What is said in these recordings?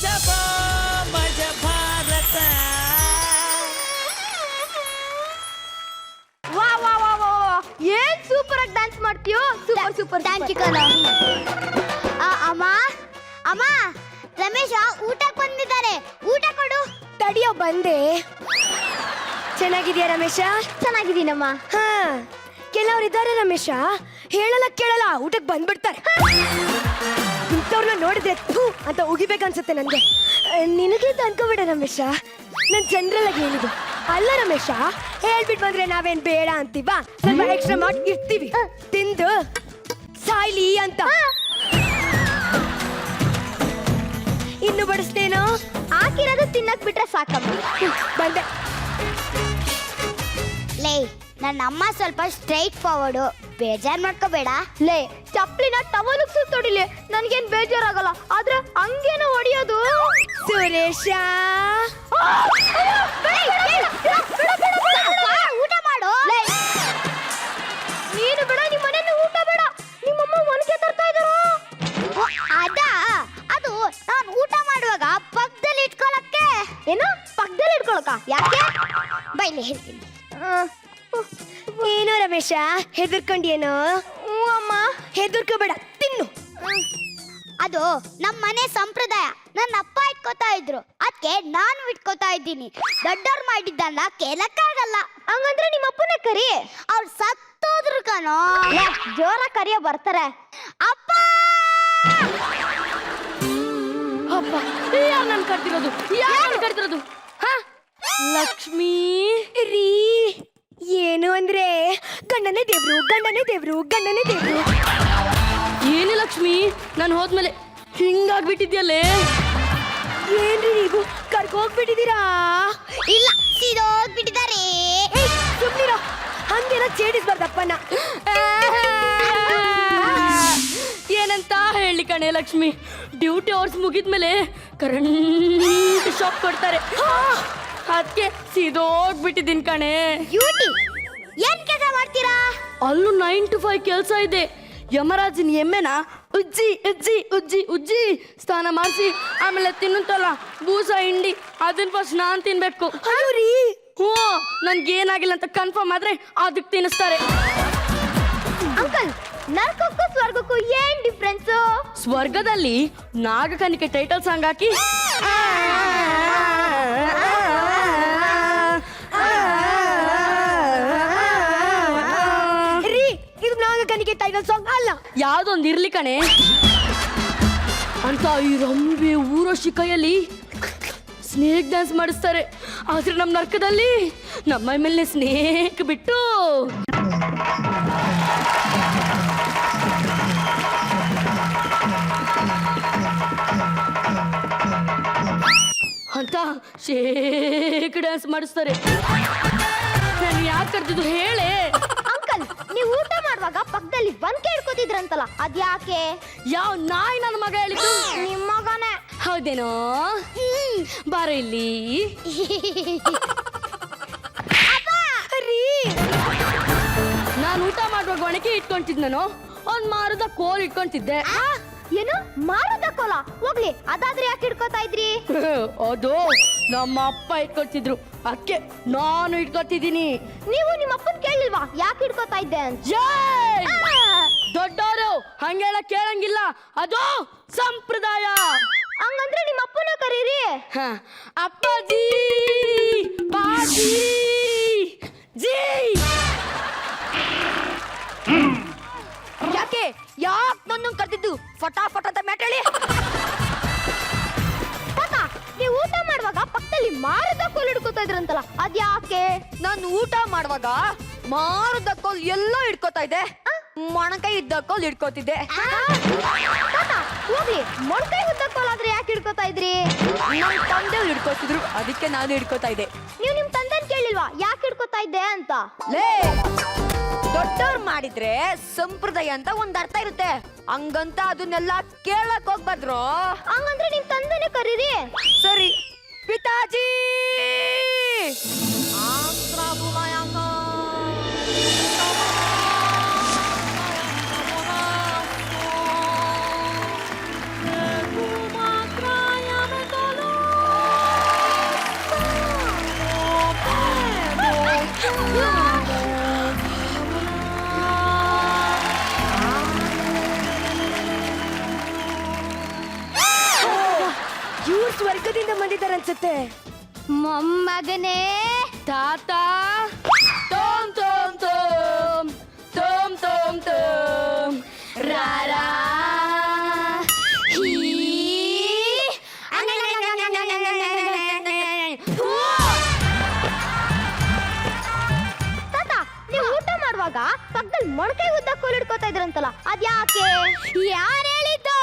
ಗಜಬೋ ಮಜ ಭಾರತ. ವಾ ವಾ ವಾ ವಾ ಏನ್ ಸೂಪರ್ ಆಗಿ ಡ್ಯಾನ್ಸ್ ಮಾಡ್ತೀಯೋ. ಸೂಪರ್ ಸೂಪರ್ ಥ್ಯಾಂಕ್ ಯು ಕಣ. ಅಮ್ಮ ಅಮ್ಮ ರಮೇಶ ಊಟಕ್ಕೆ ಬಂದಿದ್ದಾರೆ, ಊಟ ಕೊಡು. ತಡಿಯೋ ಬಂದೆ. ಚೆನ್ನಾಗಿದ್ಯಾ ರಮೇಶ? ಚೆನ್ನಾಗಿದ್ದೀನಮ್ಮ. ಹಾ ಕೆಲವ್ರು ಇದ್ದಾರೆ ರಮೇಶ, ಹೇಳಲ್ಲ ಕೇಳಲ್ಲ ಊಟಕ್ಕೆ ಬಂದ್ಬಿಡ್ತಾರೆ. ಇಂಥವ್ರನ್ನ ನೋಡಿದ್ರೆ ಥೂ ಅಂತ ಉಗಿಬೇಕನ್ಸುತ್ತೆ ನನಗೆ. ನಿನಗೆ ಅನ್ಕೋಬೇಡ ರಮೇಶ, ನಾನು ಜನರಲ್ ಆಗಿ ಹೇಳಿದ್ದು. ಅಲ್ಲ ರಮೇಶ, ಹೇಳ್ಬಿಟ್ಟು ಬಂದ್ರೆ ನಾವೇನ್ ಬೇಡ ಅಂತೀವ, ಸ್ವಲ್ಪ ಎಕ್ಸ್ಟ್ರಾ ಮಾಡಿ ಇರ್ತೀವಿ ತಿಂದು ಸಾಯ್ಲಿ ಅಂತ. ಇನ್ನು ಬಡಿಸ್ತೇನೋ? ಹಾಕಿರೋದು ತಿನ್ನಕ್ ಬಿಟ್ರೆ ಸಾಕಮ್ಮ. ಬಂದೆ. ಲೇ ನನ್ನ ಅಮ್ಮ ಸ್ವಲ್ಪ ಸ್ಟ್ರೈಟ್ ಫಾರ್ವರ್ಡು, ಬೇಜಾರ್ ಮಾಡ್ಕೋಬೇಡ. ಲೇ ಚಪ್ಲಿನ ಟವಲಿಗೆ ಸುತ್ತೊಡಿಲಿ, ನನ್ಗೇನ್ ಬೇಜಾರಾಗಲ್ಲ. ಆದ್ರೆ ಹಂಗೇನು ಹೊಡಿಯೋದು. ಸುರೇಶ ಊಟ ಮಾಡು. ನೀನು ಬೇಡ, ನಿಮ್ಮ ಮನೇಲಿ ಊಟ ಬೇಡ. ನಿಮ್ಮಮ್ಮ ಒನಕೆ ತರ್ತಾ ಇದ್ರು. ಅದು ನಾನು ಊಟ ಮಾಡುವಾಗ ಪಕ್ಕದಲ್ಲಿ ಇಟ್ಕೊಳಕ್ಕೆ. ಏನು ಪಕ್ಕದಲ್ಲಿ ಇಟ್ಕೊಳಕ? ಯಾಕೆ? ಬೈಲಿ ಹೇಳ್ತೀನಿ. ಏನು ರಮೇಶ ಹೆದರ್ಕೊಂಡೇನೋ? ಅಮ್ಮ ಹೆದರ್ಕೋಬೇಡ, ತಿನ್ನು. ಅದು ನಮ್ಮ ಮನೆ ಸಂಪ್ರದಾಯ, ನನ್ನ ಅಪ್ಪ ಇಟ್ಕೋತಾ ಇದ್ರು, ಅದಕ್ಕೆ ನಾನು ಇಟ್ಕೋತಾ ಇದ್ದೀನಿ. ದೊಡ್ಡವ್ರು ಮಾಡಿದ್ದನ್ನ ಕೇಳಕ್ಕಾಗಲ್ಲ. ಹಂಗಂದ್ರೆ ನಿಮ್ಮ ಅಪ್ಪನ ಕರಿ. ಅವ್ರು ಸತ್ತೋದ್ರು ಕಣೋ. ಜೋರ ಕರಿಯ ಬರ್ತಾರೆ. ಅಪ್ಪ ಅಪ್ಪ ಯಾರು ನನ್ ಕರ್ತಿರೋದು? ಯಾರು ಕರ್ತಿರೋದು? ಲಕ್ಷ್ಮೀ ರೀ. ಏನು ಅಂದ್ರೆ ಗಂಡನೇ ದೇವ್ರು, ಗಂಡನೇ ದೇವ್ರು, ಗಂಡನೇ ದೇವ್ರು. ಏನೇ ಲಕ್ಷ್ಮಿ, ನಾನು ಹೋದ್ಮೇಲೆ ಹಿಂಗಾಗ್ಬಿಟ್ಟಿದ್ಯಲ್ಲೇ. ಏನ್ರಿ ನೀವು ಕರ್ಕೋಗ್ಬಿಟ್ಟಿದ್ದೀರಾ? ಇಲ್ಲ, ಸೀದೋಗ್ಬಿಟ್ಟಿದ್ದಾರೆ. ಸುಮ್ನಿರೋ, ಹಂಗೆಲ್ಲ ಚೇಡಿಸ್ಬಾರ್ದಪ್ಪನ. ಏನಂತ ಹೇಳಿ ಕಣೆ ಲಕ್ಷ್ಮಿ, ಡ್ಯೂಟಿ ಅವರ್ಸ್ ಮುಗಿದ್ಮೇಲೆ ಕರೆಂಟ್ ಶಾಕ್ ಕೊಡ್ತಾರೆ. ಅದಕ್ಕೆ ಸೀದೋಗ್ಬಿಟ್ಟಿದ್ದೀನಿ ಕಣೆ. ಡ್ಯೂಟಿ ಏನ್ ಕೆಲಸ ಮಾಡ್ತೀರಾ? ಅಲ್ಲೂ 9 to 5 ಕೆಲಸ ಇದೆ. ಯಮರಾಜನ ಎಮ್ಮೆನ ಉಜ್ಜಿ ಉಜ್ಜಿ ಉಜ್ಜಿ ಉಜ್ಜಿ ಸ್ನಾನ ಮಾಡಿಸಿ ಆಮೇಲೆ ತಿನ್ನುತ್ತಲ್ಲ ಬೂಸ ಹಿಂಡಿ, ಅದನ್ನ ಫಸ್ಟ್ ನಾನು ತಿನ್ಬೇಕು. ಹ್ಞೂ, ನನ್ಗೇನಾಗಿಲ್ಲ ಅಂತ ಕನ್ಫರ್ಮ್ ಆದ್ರೆ ಅದಕ್ಕೆ ತಿನ್ನಿಸ್ತಾರೆ. ಅಂಕಲ್, ನರಕಕ್ಕೂ ಸ್ವರ್ಗಕ್ಕೂ ಏನ್ ಡಿಫ್ರೆನ್ಸ್? ಸ್ವರ್ಗದಲ್ಲಿ ನಾಗಕನಿಕೆ ಟೈಟಲ್ ಸಾಂಗ್ ಹಾಕಿ ಇದು ನಾಗಕನಿಕೆ ಟೈಟಲ್ ಸಾಂಗ್ ಅಲ್ಲ. ಯಾವ್ದೊಂದು ಇರ್ಲಿ ಕಣೆ ಅಂತ ಈ ರಂಬೆ ಊರೋಶಿ ಕೈಯಲ್ಲಿ ಸ್ನೇಕ್ ಡ್ಯಾನ್ಸ್ ಮಾಡಿಸ್ತಾರೆ. ಆದ್ರೆ ನಮ್ಮ ನರ್ಕದಲ್ಲಿ ನಮ್ಮ ಮೇಲೆ ಸ್ನೇಕ್ ಬಿಟ್ಟು ಅಂತ ಶೇಕ್ ಡ್ಯಾನ್ಸ್ ಮಾಡಿಸ್ತಾರೆ. ನಾನು ಯಾಕೆ ಕರ್ತಿದ್ದು ಹೇಳೆ? ಅಂಕಲ್, ನೀವು ಊಟ ಮಾಡುವಾಗ ಪಕ್ಕದಲ್ಲಿ ಬಂದ್ ಕೇಳ್ಕೊತಿದ್ರಂತಲ್ಲ, ಅದ್ಯಾಕೆ? ಯಾವ ನಾಯಿ ನನ್ನ ಮಗ ಹೇಳಿದ್ದು? ನಿಮ್ಮ ಮಗನೇ. ಹೌದೇನೋ? ಬಾರ ಇಲ್ಲಿ. ನಾನು ಊಟ ಮಾಡುವಾಗ ಒಣಕೆ ಇಟ್ಕೊಂತಿದ್ನೋ, ಒಂದ್ ಮಾರದ ಕೋಲ್ ಇಟ್ಕೊಂತಿದ್ದೆ. ಏನು ಮಾರದ ಕೋಲ? ಹೋಗ್ಲಿ, ಅದಾದ್ರೆ ಯಾಕೆ ಹಿಡ್ಕೋತಾ ಇದ್ರಿ? ಅದು ನಮ್ಮ ಅಪ್ಪ ಇಟ್ಕೊಳ್ತಿದ್ರು, ಅದಕ್ಕೆ ನಾನು ಇಟ್ಕೊತಿದ್ದೀನಿ. ನೀವು ನಿಮ್ಮ ಅಪ್ಪನ್ ಕೇಳಿಲ್ವಾ ಯಾಕೆ ಹಿಡ್ಕೋತಾ ಇದ್ದೆ ಅಂತ? ದೊಡ್ಡವರು ಹಂಗೆಲ್ಲ ಕೇಳಂಗಿಲ್ಲ, ಅದು ಸಂಪ್ರದಾಯ. ಹಂಗಂದ್ರೆ ನಿಮ್ಮ ಅಪ್ಪನ ಕರೀರಿ. ಅಪ್ಪಾಜಿ, ಪಾಜಿ, ಜೀ. ಯಾಕೆ ನನ್ನ ಕರ್ತಿದ್ದು? ಫಟಾಫಟ್ ಅಂತ ಮ್ಯಾಟೇಳಿ. ನೀವು ಊಟ ಮಾಡುವಾಗ ಪಕ್ಕದಲ್ಲಿ ಮಾರದ ಕೋಲ್ ಹಿಡ್ಕೋತಾ ಇದ್ರಂತಲ್ಲ, ಅದ್ಯಾಕೆ? ನಾನು ಊಟ ಮಾಡುವಾಗ ಮಾರದ ಕೋಲ್ ಎಲ್ಲೋ ಹಿಡ್ಕೋತಾ ಇದ್ದೆ, ಮೊಣಕೈ ಇದ್ದ ಕೋಲ್ ಹಿಡ್ಕೋತಿದ್ದೆ. ಹೋಗ್ಲಿ, ಮೊಣಕೈ ಉದ್ದ ಕೋಲ್ ಆದ್ರೆ ಯಾಕೆ ಹಿಡ್ಕೋತಾ ಇದ್ರಿ? ನಮ್ಮ ತಂದೆ ಹಿಡ್ಕೋತಿದ್ರು, ಅದಕ್ಕೆ ನಾನು ಹಿಡ್ಕೋತಾ ಇದ್ದೆ. ನೀವು ನಿಮ್ ತಂದೆನ್ ಕೇಳಿಲ್ವಾ ಯಾಕೆ ಹಿಡ್ಕೋತಾ ಇದ್ದೆ ಅಂತ? ಲೇ, ದೊಡ್ಡವ್ರು ಮಾಡಿದ್ರೆ ಸಂಪ್ರದಾಯ ಅಂತ ಒಂದ್ ಅರ್ಥ ಇರುತ್ತೆ, ಹಂಗಂತ ಅದನ್ನೆಲ್ಲ ಕೇಳಕ್ ಹೋಗ್ಬಾರ್ದ್ರು. ಹಂಗಂದ್ರೆ ನಿಮ್ ತಂದೆನೆ ಕರೀರಿ. ಸರಿ, ಪಿತಾಜಿ. ಇವ್ರು ಸ್ವರ್ಗದಿಂದ ಬಂದಿದ್ದಾರೆ ಅನ್ಸುತ್ತೆ. ಮೊಮ್ಮಗನೇ ತಾತ ತೋಮ್ ತೋಮ್ ತೋಮ್ ತೋಮ್ ತೋಮ್ ತೋಮ್ ರಾರಾ ತಾತ, ನೀವು ಊಟ ಮಾಡುವಾಗ ಪಕ್ಕದಲ್ಲಿ ಮೊಳಕೆ ಉದ್ದ ಕೋಲ್ ಹಿಡ್ಕೋತಾ ಇದ್ರಂತಲ್ಲ ಅದ್ಯಾಕೆ? ಯಾರು ಹೇಳಿದ್ದು?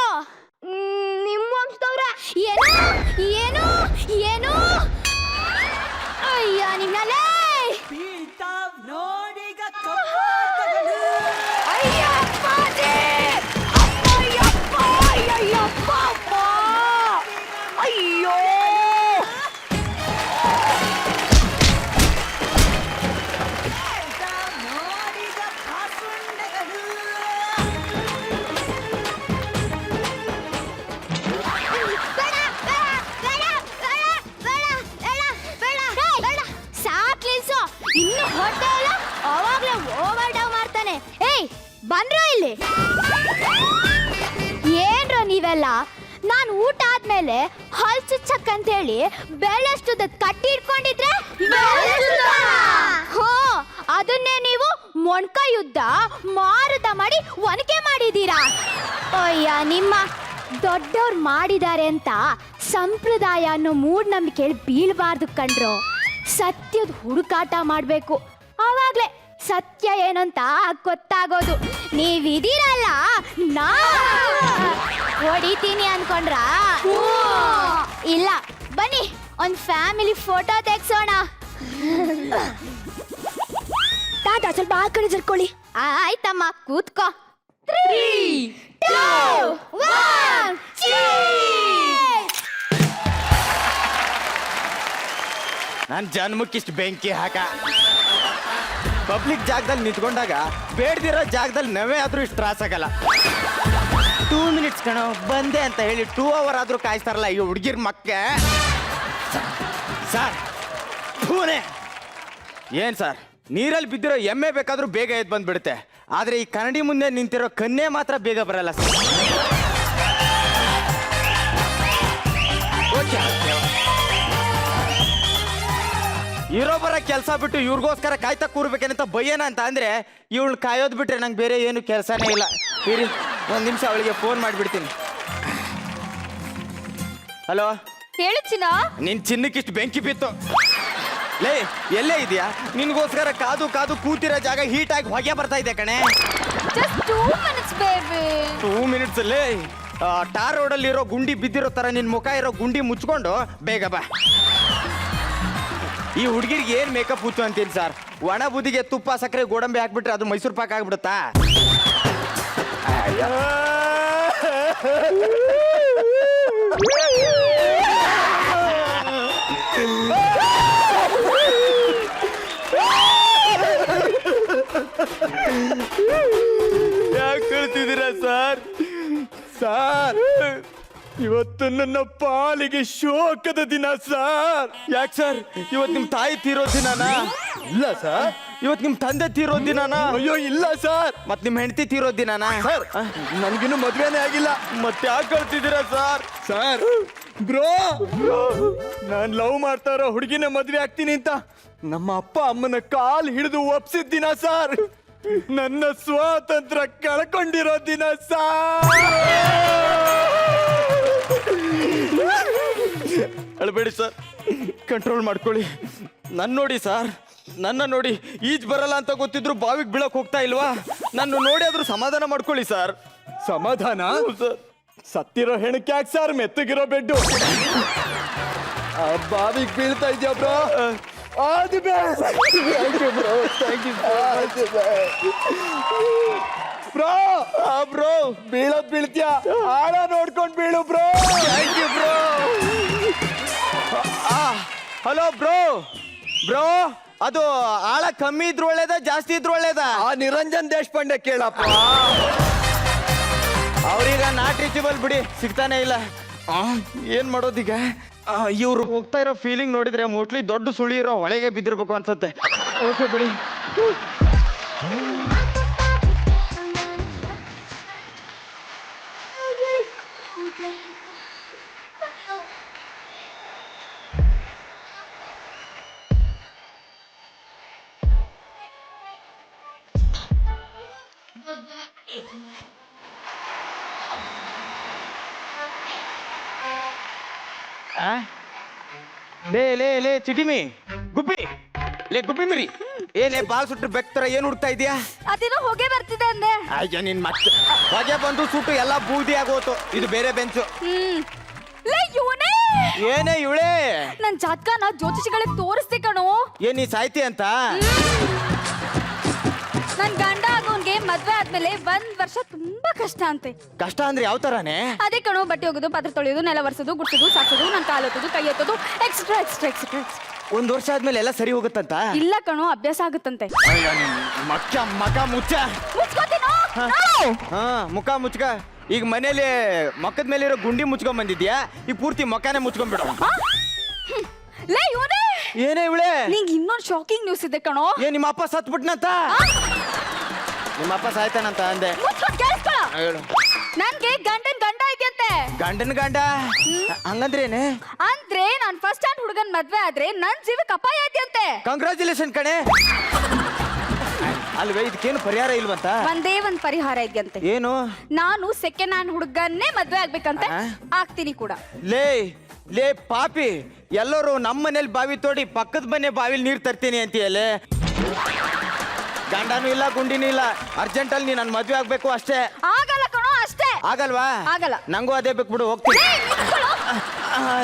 ನಿಮ್ಮ ವಂಶದವ್ರ? ಏನು ಏನು ಏನು? ಅಯ್ಯ ನಿನ್ನಲೇ ಬೀಳ್ತಾವ್ ನೋಡಿಗ ಕಪಾಟಗಳು. ಅಯ್ಯಪ್ಪಾಜಿ! ಅಯ್ಯಪ್ಪ! ಅಯ್ಯಯ್ಯಪ್ಪ! ಅಪ್ಪ! ಅಯ್ಯೋ! ಬೀಳ್ತಾವ್ ನೋಡಿಗ ಕಾಸುಂಡೆಗಳು. ಸಾಕ್ ನಿಲ್ಸು. ಇನ್ನು ಹೊಟ್ಟೆ ಇಲ್ಲ, ಅವಾಗ್ಲೇ ಓವರ್ ಡವ್ ಮಾಡ್ತಾನೆ. ಏಯ್ ಬಂದ್ರು ಇಲ್ಲಿ. ಏನ್ರೋ ನೀವೆಲ್ಲ, ನಾನು ಊಟ ಆದ್ಮೇಲೆ ಹಲ್ ಚುಚ್ಚಕ್ಕಂತ ಹೇಳಿ ಬೆಳ್ಳಷ್ಟುದ ಕಟ್ಟಿ ಇಟ್ಕೊಂಡಿದ್ರೆ ಹೋ ಅದನ್ನೇ ನೀವು ಮೊಣ್ಕ ಯುದ್ಧ ಮಾರುತ ಮಾಡಿ ಒನಕೆ ಮಾಡಿದೀರಾ. ಅಯ್ಯ ನಿಮ್ಮ ದೊಡ್ಡವ್ರು ಮಾಡಿದ್ದಾರೆ ಅಂತ ಸಂಪ್ರದಾಯ ಅನ್ನೋ ಮೂಢನಂಬಿಕೆಯಲ್ಲಿ ಬೀಳಬಾರ್ದು ಕಣ್ರು. ಸತ್ಯದ ಹುಡುಕಾಟ ಮಾಡಬೇಕು, ಆವಾಗ್ಲೇ ಸತ್ಯ ಏನಂತ ಗೊತ್ತಾಗೋದು. ನೀವಿದೀರಲ್ಲ, ನಾ ಹೊಡಿತೀನಿ ಅನ್ಕೊಂಡ್ರ? ಇಲ್ಲ, ಬನ್ನಿ ಒಂದ್ ಫ್ಯಾಮಿಲಿ ಫೋಟೋ ತೆಗ್ಸೋಣ. ತಾತ ಸ್ವಲ್ಪ ಆ ಕಡೆ ಜರ್ಕೊಳ್ಳಿ. ಆಯ್ತಮ್ಮ, ಕೂತ್ಕೋ. 3, 2, 1 ನನ್ನ ಜನ್ಮಕ್ಕಿಷ್ಟು ಬೆಂಕಿ ಹಾಕ. ಪಬ್ಲಿಕ್ ಜಾಗದಲ್ಲಿ ನಿಂತ್ಕೊಂಡಾಗ ಬೇಡ್ದಿರೋ ಜಾಗದಲ್ಲಿ ನಾವೇ ಆದ್ರೂ ಇಷ್ಟು ತ್ರಾಸಾಗಲ್ಲ. 2 ಮಿನಿಟ್ಸ್ ಕಣೋ ಬಂದೆ ಅಂತ ಹೇಳಿ 2 ಅವರ್ ಆದ್ರೂ ಕಾಯಿಸ್ತಾರಲ್ಲ ಈ ಹುಡುಗಿರ್ ಮಕ್ಕೆ. ಸರ್ ಪೂನೆ ಏನ್ ಸರ್, ನೀರಲ್ಲಿ ಬಿದ್ದಿರೋ ಎಮ್ಮೆ ಬೇಕಾದ್ರೂ ಬೇಗ ಎದ್ದು ಬಂದ್ಬಿಡುತ್ತೆ, ಆದ್ರೆ ಈ ಕನ್ನಡಿ ಮುಂದೆ ನಿಂತಿರೋ ಕನ್ನೆ ಮಾತ್ರ ಬೇಗ ಬರಲ್ಲ ಸರ್. ಓಕೆ, ಇರೋ ಬರೋ ಕೆಲಸ ಬಿಟ್ಟು ಇವ್ರಿಗೋಸ್ಕರ ಕಾಯ್ತಾ ಕೂರ್ಬೇಕೇನಂತ ಬಯ್ಯನ ಅಂತ ಅಂದ್ರೆ ಇವಳು ಕಾಯೋದು ಬಿಟ್ರೆ ನಂಗೆ ಬೇರೆ ಏನು ಕೆಲಸನೇ ಇಲ್ಲ. ಇರಿ ಒಂದು ನಿಮಿಷ ಅವಳಿಗೆ ಫೋನ್ ಮಾಡಿಬಿಡ್ತೀನಿ. ಹಲೋ, ಹೇಳು ಚಿನ್ನ. ನಿನ್ ಚಿನ್ನಕ್ಕಿಷ್ಟು ಬೆಂಕಿ ಬಿತ್ತು. ಲೇ ಎಲ್ಲೇ ಇದೆಯಾ? ನಿನ್ಗೋಸ್ಕರ ಕಾದು ಕಾದು ಕೂತಿರೋ ಜಾಗ ಹೀಟಾಗಿ ಹೊಗೆ ಬರ್ತಾ ಇದೆ ಕಣೆ. Just 2 minutes, baby. 2 ಮಿನಿಟ್ಸ್ ಅಲ್ಲೇ ಟಾರ್ ರೋಡಲ್ಲಿ ಇರೋ ಗುಂಡಿ ಬಿದ್ದಿರೋ ತರ ನಿನ್ ಮುಖ ಇರೋ ಗುಂಡಿ ಮುಚ್ಕೊಂಡು ಬೇಗ ಬಾ. ಈ ಹುಡುಗಿರಿಗೆ ಏನ್ ಮೇಕಪ್ ಹುಚ್ಚು ಅಂತೀನಿ ಸರ್. ಒಣ ಬುದಿಗೆ ತುಪ್ಪ ಸಕ್ಕರೆ ಗೋಡಂಬಿ ಹಾಕ್ಬಿಟ್ರೆ ಅದು ಮೈಸೂರು ಪಾಕ್ ಆಗ್ಬಿಡುತ್ತಾ? ಯಾಕೆ ಕಳ್ತಿದ್ದೀರಾ ಸರ್? ಸರ್ ಇವತ್ತು ನನ್ನ ಪಾಲಿಗೆ ಶೋಕದ ದಿನ ಸರ್. ಯಾಕೆ ಸರ್, ಇವತ್ತು ನಿಮ್ ತಾಯಿ ತೀರೋ ದಿನಾನಾ? ಇಲ್ಲ ಸರ್. ಇವತ್ತು ನಿಮ್ ತಂದೆ ತೀರೋ ದಿನಾನಾ? ಅಯ್ಯೋ ಇಲ್ಲ ಸರ್. ಮತ್ ನಿಮ್ ಹೆಂಡತಿ ತೀರೋ ದಿನಾನಾ? ಸರ್ ನನ್ಗಿನ್ನು ಮದ್ವೆನೇ ಆಗಿಲ್ಲ. ಮತ್ತೆ ಯಾಕೆ ಕಳ್ತಿದ್ದೀರಾ ಸರ್? ಸರ್ ಬ್ರೋ, ನಾನ್ ಲವ್ ಮಾಡ್ತಾ ಇರೋ ಹುಡುಗಿನ ಮದ್ವೆ ಆಗ್ತೀನಿ ಅಂತ ನಮ್ಮ ಅಪ್ಪ ಅಮ್ಮನ ಕಾಲ್ ಹಿಡಿದು ಒಪ್ಸಿದ ದಿನ ಸರ್. ನನ್ನ ಸ್ವಾತಂತ್ರ್ಯ ಕಳ್ಕೊಂಡಿರೋ ದಿನ ಸರ್. ಅಳಬೇಡಿ ಸರ್, ಕಂಟ್ರೋಲ್ ಮಾಡ್ಕೊಳ್ಳಿ. ನನ್ನ ನೋಡಿ ಸರ್, ನನ್ನ ನೋಡಿ ಈಜ್ ಬರಲ್ಲ ಅಂತ ಗೊತ್ತಿದ್ರು ಬಾವಿಗೆ ಬೀಳಕ್ ಹೋಗ್ತಾ ಇಲ್ವಾ? ನನ್ನ ನೋಡಿ ಆದ್ರೂ ಸಮಾಧಾನ ಮಾಡ್ಕೊಳ್ಳಿ ಸರ್. ಸಮಾಧಾನ ಸರ್? ಸತ್ತಿರೋ ಹೆಣಕ್ಕೆ ಯಾಕೆ ಸರ್ ಮೆತ್ತಗಿರೋ ಬೆಡ್ಡು? ಬಾವಿಗೆ ಬೀಳ್ತಾ ಇದೆಯಾ ಬ್ರೋ? ಅದು ಬ್ರೋ ಬ್ರೋ ಬೀಳೋದ್ ಬೀಳ್ತೀಯ, ಆಳ ನೋಡ್ಕೊಂಡು ಬೀಳು bro. Thank you bro. Hello bro. Bro ಅದು ಆಳ ಕಮ್ಮಿ ಇದ್ರು ಒಳ್ಳೇದ ಜಾಸ್ತಿ ಇದ್ರು ಒಳ್ಳೇದ? ಆ ನಿರಂಜನ್ ದೇಶಪಾಂಡೆ ಕೇಳಪ್ಪ. ಅವ್ರೀಗ ನಾಟ್ ರೀಚಬಲ್ ಬಿಡಿ, ಸಿಗ್ತಾನೆ ಇಲ್ಲ. ಏನ್ ಮಾಡೋದೀಗ? ಇವ್ರು ಹೋಗ್ತಾ ಇರೋ ಫೀಲಿಂಗ್ ನೋಡಿದ್ರೆ ಮೋಸ್ಟ್ಲಿ ದೊಡ್ಡ ಸುಳಿ ಇರೋ ಹೊಳೆಗೆ ಬಿದ್ದಿರ್ಬೇಕು ಅನ್ಸುತ್ತೆ. ಓಕೆ ಬಿಡಿ. ಲೇ ಚಿಟಿಮಿ ಗುಬ್ಬಿ ಗುಬ್ಬಿ ಮಿರಿ ಲೇ ಬಾಲ್ ಸುಟ್ರು ಬೆಕ್ತರ ಏನ್ ಹುಡ್ತಾ ಇದೀಯಾ? ಅದೇನೋ ಹೊಗೆ ಬರ್ತಿದೆ ಅಂದೆ. ಅಯ್ಯ ನಿನ್ ಮತ್ತೆ ಹೊಗೆ ಬಂದು ಸುಟ್ಟು ಎಲ್ಲ ಬೂದಿ ಆಗೋತು. ಇದು ಬೇರೆ ಬೆಂಚು. ಲೇ ಇವನೇ ಏನೇ ಇವಳೇ? ನನ್ ಜಾತಕನ ಜ್ಯೋತಿಷಿಗಳಿಗೆ ತೋರಿಸ್ದೆ ಕಣೋ. ಏನ್ ನೀ ಸಾಯ್ತಿ ಅಂತ? ನನ್ ಗಂಡ ಆಗೋನ್ಗೆ ಮದ್ವೆ ಆದ್ಮೇಲೆ 1 ವರ್ಷ ತುಂಬಾ ಕಷ್ಟ ಅಂತೆ. ಕಷ್ಟ ಅಂದ್ರೆ ಯಾವ ತರಾನೇ? ಅದೇ ಕಣೋ, ಬಟ್ಟೆ ಹೋಗೋದು, ಪಾತ್ರೆ ತೊಳೆಯೋದು, ನೆಲ ಒರೆಸೋದು, ಗುಡ್ಸೋದು, ಸಾಕ್ಸೋದು, ನನ್ ಕಾಲು ಎತ್ತೋದು, ಕೈ ಎತ್ತೋದು, ಎಕ್ಸ್ಟ್ರಾ ಎಕ್ಸ್ಟ್ರಾ ಎಕ್ಸ್ಟ್ರಾ. 1 ವರ್ಷ ಆದ್ಮೇಲೆ ಎಲ್ಲ ಸರಿ ಹೋಗುತ್ತಂತ? ಇಲ್ಲ ಕಣೋ, ಅಭ್ಯಾಸ ಆಗುತ್ತಂತೆ. ಮಕ ಮುಚ್ಚ. ಮುಚ್ಕೋತೀನೋ? ಹಾ ಮುಖ ಮುಚ್ಕ. ಈಗ ಮನೇಲಿ ಮಕ್ಕದ ಮೇಲೆ ಇರೋ ಗುಂಡಿ ಮುಚ್ಕೊಂಡ್ ಬಂದಿದ್ಯಾ, ಈಗ ಪೂರ್ತಿ ಮಕಾನೇ ಮುಚ್ಕೊಂಡ್ಬಿಡು. ಲೇ ಇವನೇ, ಏನೇ ಇವಳೆ? ನಿಂಗೆ ಇನ್ನೊಂದು ಶಾಕಿಂಗ್ ನ್ಯೂಸ್ ಇದೆ ಕಣೋ. ನಿಮ್ಮ ಅಪ್ಪ ಸತ್ಬಿಟ್ನಂತ? ನಿಮ್ಮ ಅಪ್ಪ ಸಾಯ್ತಾನಂತ ಅಂದೆ. ಮುಚ್ಕೊಂಡು ಕೇಳಿಸ್ಕೊಳ. ಹೇಳು. ನನ್ಗೆ ಗಂಡನ್ ಗಂಡ ಇದೆಯಂತೆ. ಗಂಡನ ಗಂಡ ಹಂಗಂದ್ರೇನೆ? ಅಂದ್ರೆ ನಾನ್ ಫಸ್ಟ್ ಸ್ಟ್ಯಾಂಡ್ ಹುಡುಗನ್ ಮದ್ವೆ ಆದ್ರೆ ನನ್ ಜೀವಕ್ಕೆ ಅಪಾಯ ಇದೆಯಂತೆ. ಕಂಗ್ರಾಚುಲೇಷನ್ ಕಣೆ. ಅಲ್ವೇ ಇದಕ್ಕೇನು ಪರಿಹಾರ ಇಲ್ವಂತ? ಒಂದೇ ಒಂದ್ ಪರಿಹಾರ ಇದೆಯಂತೆ. ಏನು? ನಾನು ಸೆಕೆಂಡ್ ಹ್ಯಾಂಡ್ ಹುಡುಗನ್ನೇ ಮದ್ವೆ ಆಗ್ಬೇಕಂತೆ. ಆಗ್ತೀನಿ ಕೂಡ. ಲೇ ಪಾಪಿ, ಎಲ್ಲರೂ ನಮ್ಮ ಮನೇಲಿ ಬಾವಿ ತೋಡಿ ಪಕ್ಕದ ಮನೆ ಬಾವಿಲಿ ನೀರ್ ತರ್ತೀನಿ ಅಂತೀಯಲ್ಲೇ. ಗಂಡನೂ ಇಲ್ಲ ಗುಂಡಿನೂ ಇಲ್ಲ, ಅರ್ಜೆಂಟಲ್ಲಿ ನೀ ನನ್ ಮದ್ವೆ ಆಗ್ಬೇಕು ಅಷ್ಟೇ. ಆಗಲ್ಲ ಕಣೋ, ಅಷ್ಟೇ. ಆಗಲ್ವಾ? ಆಗಲ್ಲ. ನಂಗೂ ಅದೇ ಬೇಕು ಬಿಡು, ಹೋಗ್ತೀನಿ.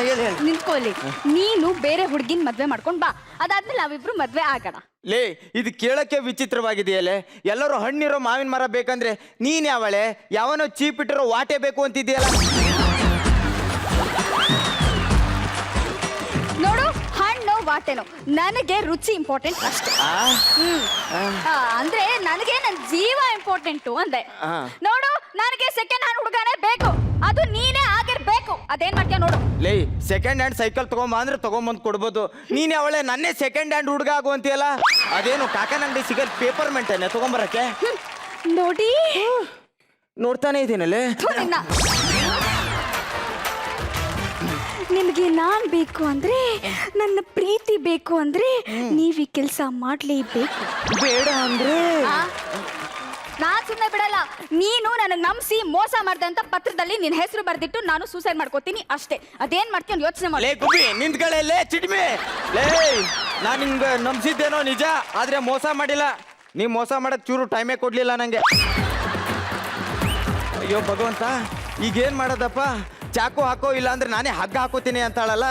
ಹೇಳಿ. ನಿಂತ್ಕೊಳ್ಳಿ. ನೀನು ಬೇರೆ ಹುಡುಗಿನ ಮದ್ವೆ ಮಾಡ್ಕೊಂಡ್ ಬಾ, ಅದಾದ್ಮೇಲೆ ನಾವಿಬ್ರು ಮದ್ವೆ ಆಗೋಣ. ಲೇ ಇದು ಕೇಳಕ್ಕೆ ವಿಚಿತ್ರವಾಗಿದೆಯಲ್ಲೇ. ಎಲ್ಲರೂ ಹಣ್ಣಿರೋ ಮಾವಿನ ಮರ ಬೇಕಂದ್ರೆ ನೀನ್ ಯಾವಳೆ? ಯಾವನೋ ಚೀಪ್ ಇಟ್ಟಿರೋ ವಾಟೆ ಬೇಕು ಅಂತಿದ್ಯಲ್ಲ. ನೋಡು, ಹಣ್ಣು ವಾಟೆನೋ ನನಗೆ ರುಚಿ ಇಂಪಾರ್ಟೆಂಟ್ ಅಷ್ಟೇ. ಅಂದ್ರೆ ನನಗೆ ನನ್ ಜೀವ ಇಂಪಾರ್ಟೆಂಟು ಅಂದೆ. ನೋಡು, ನನಗೆ ಸೆಕೆಂಡ್ ಹ್ಯಾಂಡ್ ಹುಡುಗನೇ ಬೇಕು, ಅದು ನೀನೇ ಆಗಿರ್ಬೇಕು. ಅದೇನ್ ಮಾಡ್ತೀಯ ನೋಡು. ಲೇ ಸೆಕೆಂಡ್ ಹ್ಯಾಂಡ್ ಸೈಕಲ್ ತಗೊಂಬ ಅಂದ್ರೆ ತಗೊಂಬಂದ್ ಕೊಡ್ಬೋದು. ನೀನ್ ಅವಳೆ ನನ್ನೇ ಸೆಕೆಂಡ್ ಹ್ಯಾಂಡ್ ಹುಡುಗ ಆಗುವಂತೀಯಲ್ಲ. ಅದೇನು ಕಾಕನ ಅಂಗಡಿ ಸಿಗಲ್ ಪೇಪರ್ ಮೆಂಟೇನೆ ತಗೊಂಬರಕ್ಕೆ? ನೋಡಿ, ನೋಡ್ತಾನೆ ಇದೀನಲ್ಲೇ. ನಿಮ್ಗೆ ನಾನ್ ಬೇಕು ಅಂದ್ರೆ, ನನ್ನ ಪ್ರೀತಿ ಬೇಕು ಅಂದ್ರೆ ನೀವ್ ಈ ಕೆಲ್ಸ ಮಾಡ್ಲೇಬೇಕು. ಬೇಡ ಅಂದ್ರೆ ನಾನ್ ಸುಮ್ಮನೆ ಬಿಡಲ್ಲ. ನೀನು ನನಗ್ ನಂಬಿಸಿ ಮೋಸ ಮಾಡ್ದೆ ಅಂತ ಪತ್ರದಲ್ಲಿ ನಿನ್ ಹೆಸರು ಬರ್ದಿಟ್ಟು ನಾನು ಸೂಸೈಡ್ ಮಾಡ್ಕೋತೀನಿ ಅಷ್ಟೇ. ಅದೇನ್ ಮಾಡ್ಕೊಂಡು ಯೋಚನೆ ಮಾಡಿ. ಲೇ ಗುಬ್ಬಿ ನಿಂತ್ಗಳೇ ಚಿಡ್ಮೆ. ಲೇ ನಾನ್ ನಿಂಗ ನಂಬಿಸಿದ್ದೇನೋ ನಿಜ, ಆದ್ರೆ ಮೋಸ ಮಾಡಿಲ್ಲ. ನೀ ಮೋಸ ಮಾಡಕ್ ಚೂರು ಟೈಮೇ ಕೊಡ್ಲಿಲ್ಲ ನಂಗೆ. ಅಯ್ಯೋ ಭಗವಂತ, ಈಗೇನ್ ಮಾಡೋದಪ್ಪ? ಚಾಕು ಹಾಕೋ, ಇಲ್ಲ ಅಂದ್ರೆ ನಾನೇ ಹಗ್ಗ ಹಾಕೋತೀನಿ ಅಂತಾಳಲ್ಲ.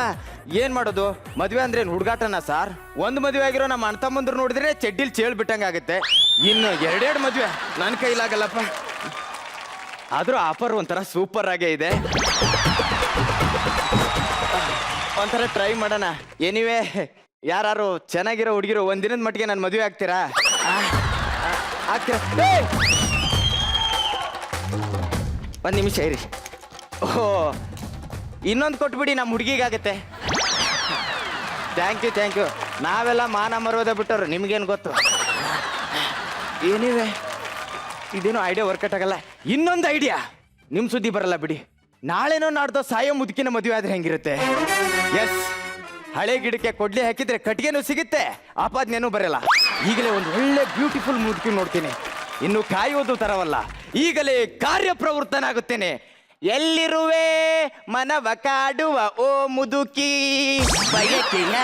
ಏನ್ ಮಾಡೋದು? ಮದ್ವೆ ಅಂದ್ರೆ ಹುಡುಗಾಟನ ಸಾರ್? ಒಂದ್ ಮದ್ವೆ ಆಗಿರೋ ನಮ್ಮ ಅಣ್ಣ ತಮ್ಮಂದ್ರು ನೋಡಿದ್ರೆ ಚೆಡ್ಡಿಲ್ ಚೇಳ್ ಬಿಟ್ಟಂಗಾಗುತ್ತೆ. ಇನ್ನು 2 ಮದ್ವೆ ನನ್ನ ಕೈಲಾಗಲ್ಲಪ್ಪ. ಆದ್ರೂ ಆಫರ್ ಒಂಥರ ಸೂಪರ್ ಆಗೇ ಇದೆ. ಒಂಥರ ಟ್ರೈ ಮಾಡೋಣ. ಎನಿವೇ, ಯಾರು ಚೆನ್ನಾಗಿರೋ ಹುಡುಗಿರೋ ಒಂದಿನದ ಮಟ್ಟಿಗೆ ನಾನು ಮದುವೆ ಆಗ್ತೀರಾ? ಆಗ್ತೀರಾ? ಒಂದು ನಿಮಿಷ ಇರಿ. ಓಹೋ, ಇನ್ನೊಂದು ಕೊಟ್ಬಿಡಿ, ನಮ್ಮ ಹುಡುಗಿಗಾಗತ್ತೆ. Thank you. ನಾವೆಲ್ಲ ಮಾನ ಮರೋದ ಬಿಟ್ಟವ್ರು, ನಿಮ್ಗೇನು ಗೊತ್ತು? ಏನಿವೆ, ಇದೇನೋ ಐಡಿಯಾ ವರ್ಕೌಟ್ ಆಗಲ್ಲ. ಇನ್ನೊಂದು ಐಡಿಯಾ, ನಿಮ್ಮ ಸುದ್ದಿ ಬರಲ್ಲ ಬಿಡಿ. ನಾಳೆನೋ ನಾಡ್ದೋ ಸಾಯೋ ಮುದುಕಿನ ಮದುವೆ ಆದ್ರೆ ಹೆಂಗಿರುತ್ತೆ? ಎಸ್, ಹಳೆ ಗಿಡಕ್ಕೆ ಕೊಡ್ಲಿ ಹಾಕಿದ್ರೆ ಕಟ್ಟಿಗೆನೂ ಸಿಗುತ್ತೆ, ಆಪಾದನೆನೂ ಬರಲ್ಲ. ಈಗಲೇ ಒಂದು ಒಳ್ಳೆ ಬ್ಯೂಟಿಫುಲ್ ಮುದುಕಿ ನೋಡ್ತೀನಿ. ಇನ್ನು ಕಾಯುವುದು ತರವಲ್ಲ, ಈಗಲೇ ಕಾರ್ಯಪ್ರವೃತ್ತನಾಗುತ್ತೇನೆ. ಎಲ್ಲಿರುವೆ ಮನವ ಕಾಡುವ ಓ ಮುದುಕಿ ಬಯಕೆಯ